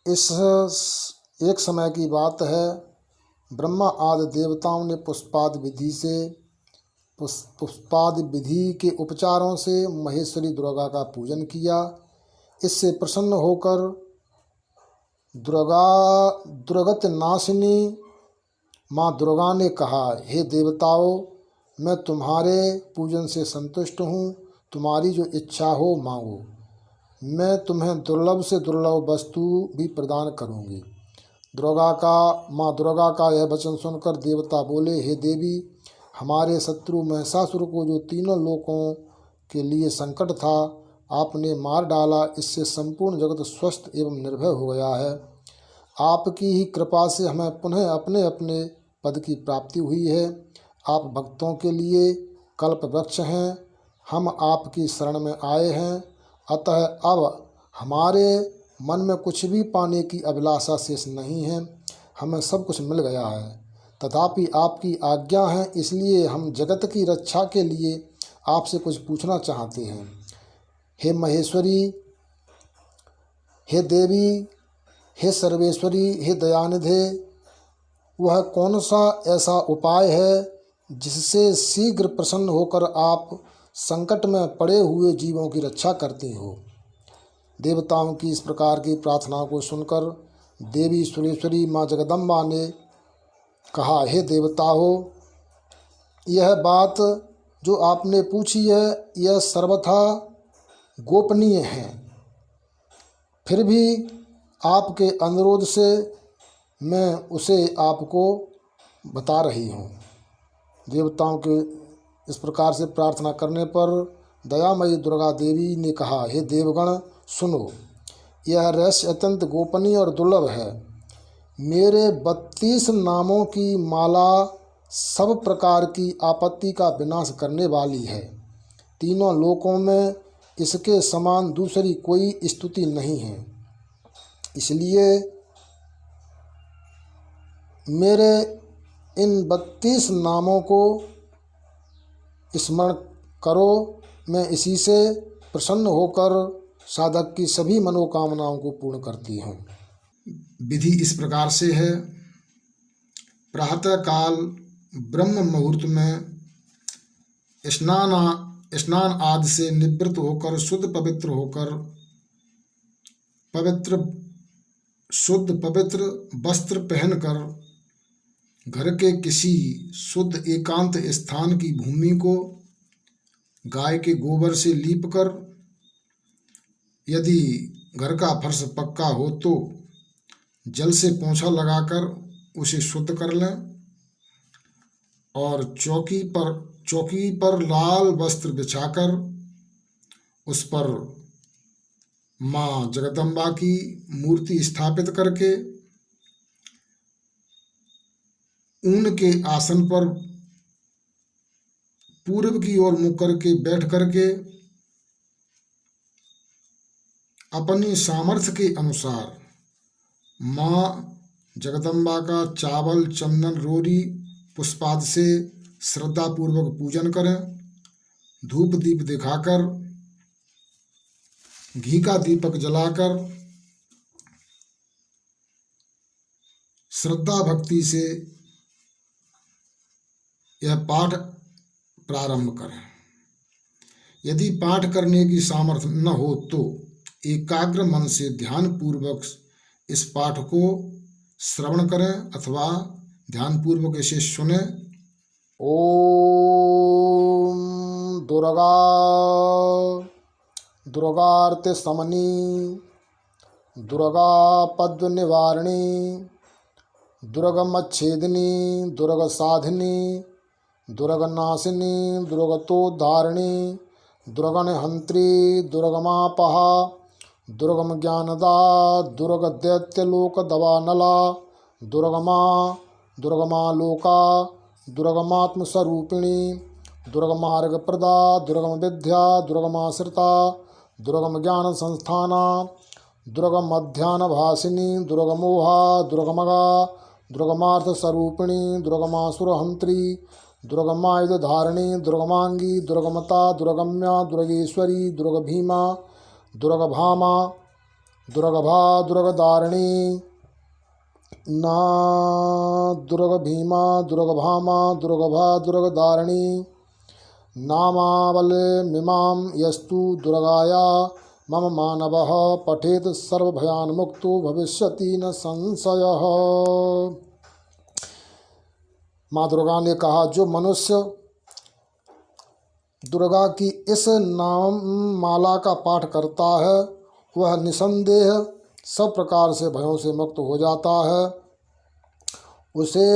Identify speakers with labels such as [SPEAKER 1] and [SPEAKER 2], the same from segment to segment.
[SPEAKER 1] इस एक समय की बात है, ब्रह्मा आदि देवताओं ने पुष्पादि विधि के उपचारों से महेश्वरी दुर्गा का पूजन किया। इससे प्रसन्न होकर दुर्गत नाशिनी माँ दुर्गा ने कहा, हे देवताओं, मैं तुम्हारे पूजन से संतुष्ट हूँ। तुम्हारी जो इच्छा हो मांगो, मैं तुम्हें दुर्लभ से दुर्लभ वस्तु भी प्रदान करूँगी। माँ दुर्गा का यह वचन सुनकर देवता बोले, हे देवी, हमारे शत्रु महिषासुर को जो तीनों लोकों के लिए संकट था, आपने मार डाला। इससे संपूर्ण जगत स्वस्थ एवं निर्भय हो गया है। आपकी ही कृपा से हमें पुनः अपने अपने पद की प्राप्ति हुई है। आप भक्तों के लिए कल्प वृक्ष हैं। हम आपकी शरण में आए हैं, अतः अब हमारे मन में कुछ भी पाने की अभिलाषा शेष नहीं है। हमें सब कुछ मिल गया है, तथापि आपकी आज्ञा है, इसलिए हम जगत की रक्षा के लिए आपसे कुछ पूछना चाहते हैं। हे महेश्वरी, हे देवी, हे सर्वेश्वरी, हे दयानिधे, वह कौन सा ऐसा उपाय है जिससे शीघ्र प्रसन्न होकर आप संकट में पड़े हुए जीवों की रक्षा करती हो। देवताओं की इस प्रकार की प्रार्थना को सुनकर देवी सुरेश्वरी माँ जगदम्बा ने कहा, हे देवताओं, यह बात जो आपने पूछी है यह सर्वथा गोपनीय है, फिर भी आपके अनुरोध से मैं उसे आपको बता रही हूँ। देवताओं के इस प्रकार से प्रार्थना करने पर दयामयी दुर्गा देवी ने कहा, हे देवगण सुनो, यह रहस्य अत्यंत गोपनीय और दुर्लभ है। मेरे 32 नामों की माला सब प्रकार की आपत्ति का विनाश करने वाली है। तीनों लोकों में इसके समान दूसरी कोई स्तुति नहीं है। इसलिए मेरे इन 32 नामों को स्मरण करो। मैं इसी से प्रसन्न होकर साधक की सभी मनोकामनाओं को पूर्ण करती हूँ। विधि इस प्रकार से है। प्रातः काल ब्रह्म मुहूर्त में स्नान आदि से निवृत्त होकर शुद्ध पवित्र वस्त्र पहनकर घर के किसी शुद्ध एकांत स्थान की भूमि को गाय के गोबर से लीपकर, यदि घर का फर्श पक्का हो तो जल से पोंछा लगाकर उसे शुद्ध कर लें और चौकी पर लाल वस्त्र बिछाकर उस पर माँ जगदम्बा की मूर्ति स्थापित करके ऊन के आसन पर पूर्व की ओर मुख करके बैठ करके अपनी सामर्थ्य के अनुसार माँ जगदम्बा का चावल, चंदन, रोरी, पुष्पाद से श्रद्धापूर्वक पूजन करें। धूप दीप दिखाकर, घी का दीपक जलाकर श्रद्धा भक्ति से यह पाठ प्रारंभ करें। यदि पाठ करने की सामर्थ्य न हो तो एकाग्र मन से ध्यान पूर्वक इस पाठ को श्रवण करें अथवा ध्यान पूर्वक इसे सुने। ओम दुर्गार्ते समनी, दुर्गा पद्म निवारिणी, दुर्गमच्छेदिनी, दुर्ग साधिनी, दुर्गनाशिनी, दुर्गतोद्धारिणी, दुर्गनिहंत्री, दुर्गमापहा, दुर्गम ज्ञानदा, दुर्गदैत्यलोक दवानला, दुर्गमालोका, दुर्गमात्मस्वरूपिणी, दुर्गमार्गप्रदा, दुर्गम विद्या, दुर्गमाश्रिता, दुर्गम ज्ञान संस्थाना, दुर्गमध्यानभासिनी, दुर्गमोहा, दुर्गमगा, दुर्गमार्थस्वरूपिणी, दुर्गमासुरहंत्री, दुर्गमायुधधारिणी, दुर्गमांगी, दुर्गमता, दुर्गम्या, दुर्गेश्वरी, दुर्गभीमा, दुर्गभामा, दुर्गभा दुर्गदारिणी ना दुर्ग भीमा दुर्गभामा दुर्गभा दुर्गदारिणी नामावलिमिमां यस्तु दुर्गाया मम मानवः पठेत सर्वभयान्मुक्तो भविष्यति न संशयः। माँ दुर्गा ने कहा, जो मनुष्य दुर्गा की इस नाम माला का पाठ करता है वह निसंदेह सब प्रकार से भयों से मुक्त हो जाता है। उसे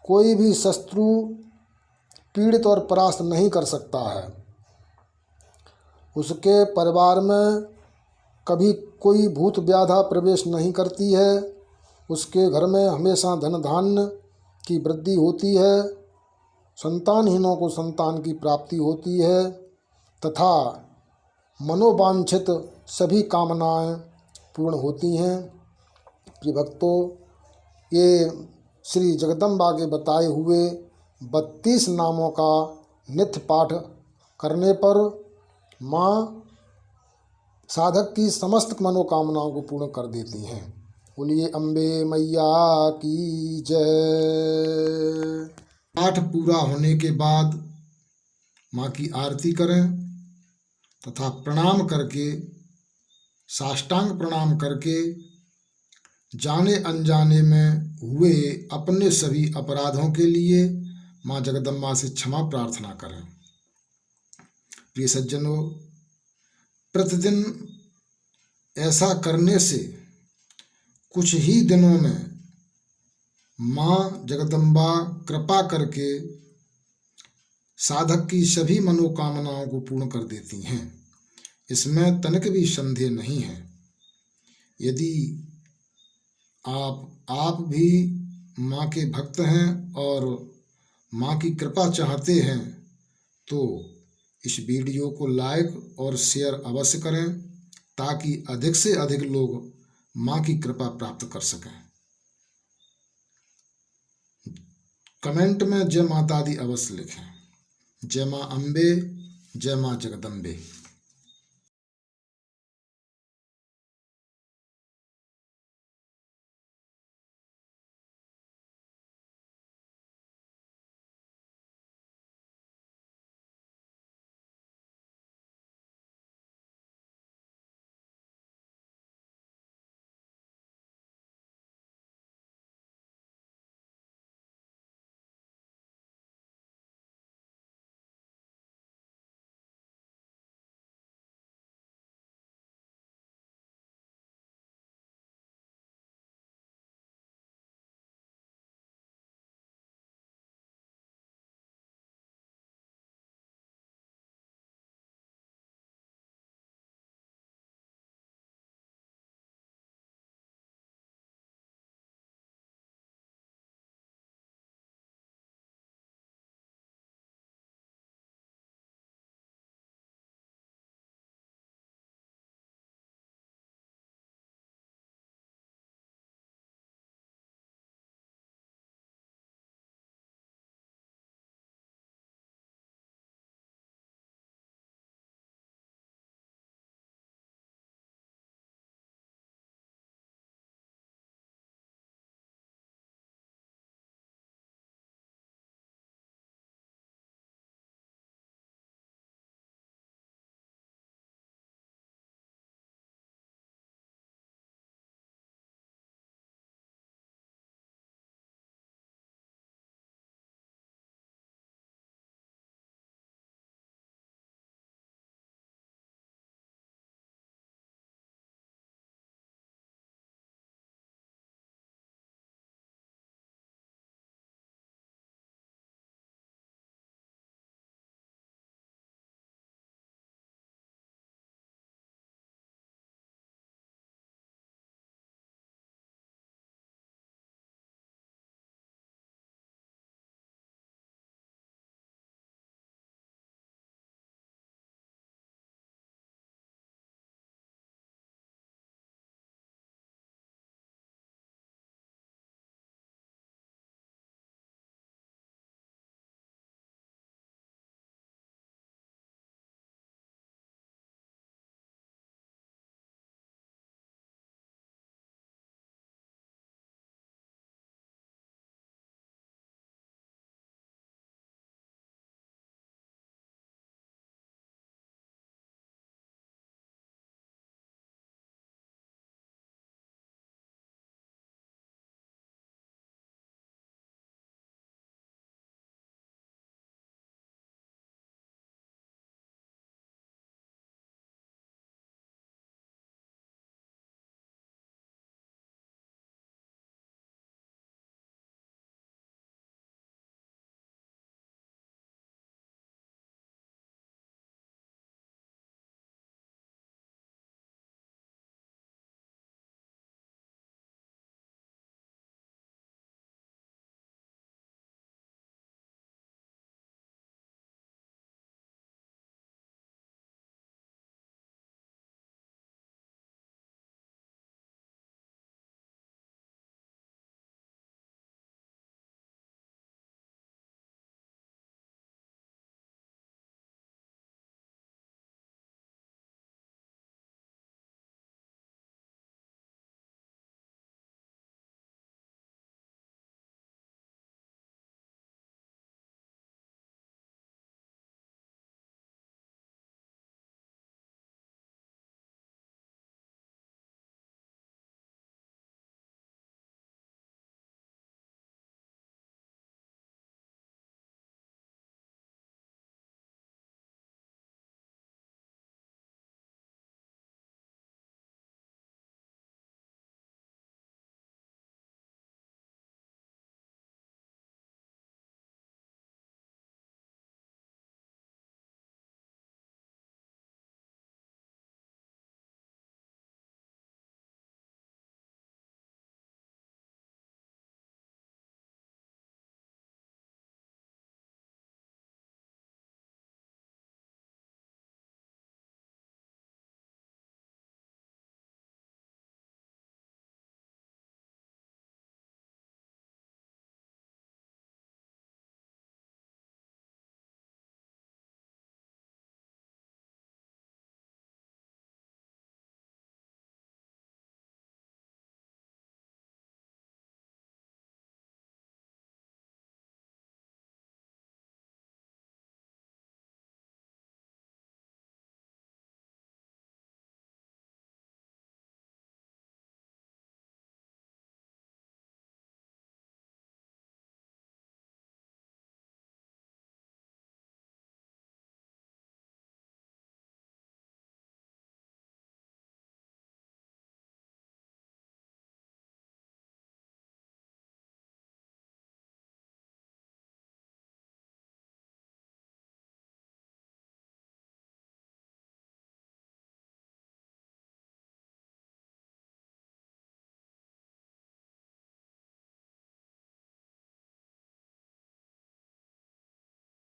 [SPEAKER 1] कोई भी शत्रु पीड़ित और परास्त नहीं कर सकता है। उसके परिवार में कभी कोई भूत व्याधा प्रवेश नहीं करती है। उसके घर में हमेशा धन धान्य की वृद्धि होती है। संतानहीनों को संतान की प्राप्ति होती है तथा मनोवांछित सभी कामनाएं पूर्ण होती हैं। ये भक्तों, ये श्री जगदम्बा के बताए हुए 32 नामों का नित्य पाठ करने पर माँ साधक की समस्त मनोकामनाओं को पूर्ण कर देती हैं। बोलिए अम्बे मैया की जय। पाठ पूरा होने के बाद माँ की आरती करें तथा प्रणाम करके, साष्टांग प्रणाम करके जाने अनजाने में हुए अपने सभी अपराधों के लिए माँ जगदम्बा से क्षमा प्रार्थना करें। प्रिय सज्जनों, प्रतिदिन ऐसा करने से कुछ ही दिनों में माँ जगदम्बा कृपा करके साधक की सभी मनोकामनाओं को पूर्ण कर देती हैं। इसमें तनिक भी संदेह नहीं है। यदि आप भी माँ के भक्त हैं और माँ की कृपा चाहते हैं तो इस वीडियो को लाइक और शेयर अवश्य करें ताकि अधिक से अधिक लोग माँ की कृपा प्राप्त कर सकें। कमेंट में जय माता दी अवश्य लिखें। जय माँ अम्बे, जय माँ जगदम्बे।